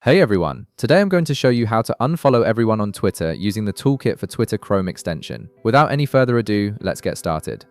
Hey everyone, today I'm going to show you how to unfollow everyone on Twitter using the Toolkit for Twitter Chrome extension. Without any further ado, let's get started.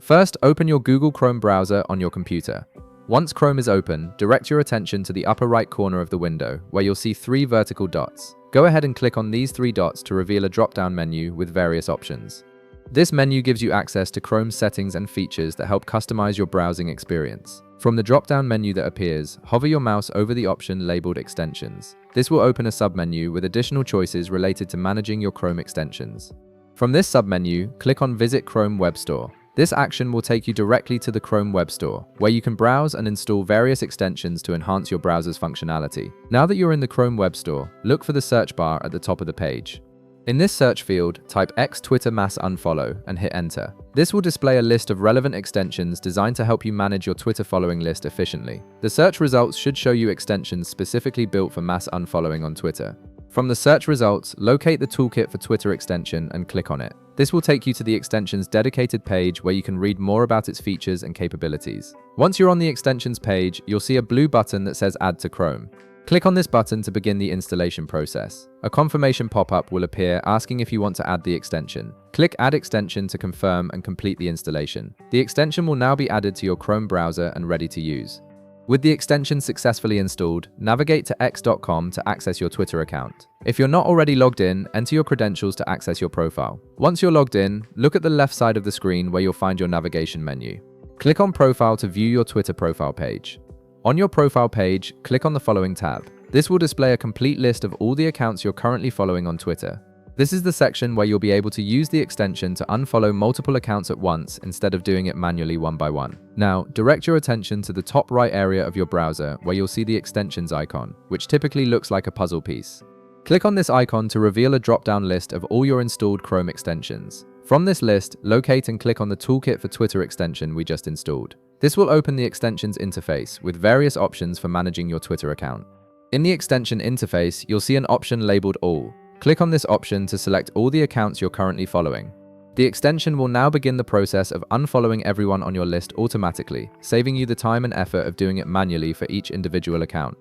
First, open your Google Chrome browser on your computer. Once Chrome is open, direct your attention to the upper right corner of the window, where you'll see three vertical dots. Go ahead and click on these three dots to reveal a drop-down menu with various options. This menu gives you access to Chrome's settings and features that help customize your browsing experience. From the drop-down menu that appears, hover your mouse over the option labeled Extensions. This will open a submenu with additional choices related to managing your Chrome extensions. From this submenu, click on Visit Chrome Web Store. This action will take you directly to the Chrome Web Store, where you can browse and install various extensions to enhance your browser's functionality. Now that you're in the Chrome Web Store, look for the search bar at the top of the page. In this search field, type X Twitter Mass Unfollow and hit Enter. This will display a list of relevant extensions designed to help you manage your Twitter following list efficiently. The search results should show you extensions specifically built for mass unfollowing on Twitter. From the search results, locate the Toolkit for Twitter extension and click on it. This will take you to the extension's dedicated page where you can read more about its features and capabilities. Once you're on the extensions page, you'll see a blue button that says Add to Chrome. Click on this button to begin the installation process. A confirmation pop-up will appear asking if you want to add the extension. Click Add Extension to confirm and complete the installation. The extension will now be added to your Chrome browser and ready to use. With the extension successfully installed, navigate to x.com to access your Twitter account. If you're not already logged in, enter your credentials to access your profile. Once you're logged in, look at the left side of the screen where you'll find your navigation menu. Click on Profile to view your Twitter profile page. On your profile page, click on the following tab. This will display a complete list of all the accounts you're currently following on Twitter. This is the section where you'll be able to use the extension to unfollow multiple accounts at once instead of doing it manually one by one. Now, direct your attention to the top right area of your browser where you'll see the extensions icon, which typically looks like a puzzle piece. Click on this icon to reveal a drop-down list of all your installed Chrome extensions. From this list, locate and click on the Toolkit for Twitter extension we just installed. This will open the extensions interface with various options for managing your Twitter account. In the extension interface, you'll see an option labeled All. Click on this option to select all the accounts you're currently following. The extension will now begin the process of unfollowing everyone on your list automatically, saving you the time and effort of doing it manually for each individual account.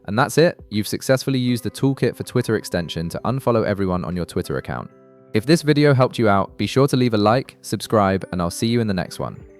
And that's it, you've successfully used the Toolkit for Twitter extension to unfollow everyone on your Twitter account. If this video helped you out, be sure to leave a like, subscribe, and I'll see you in the next one.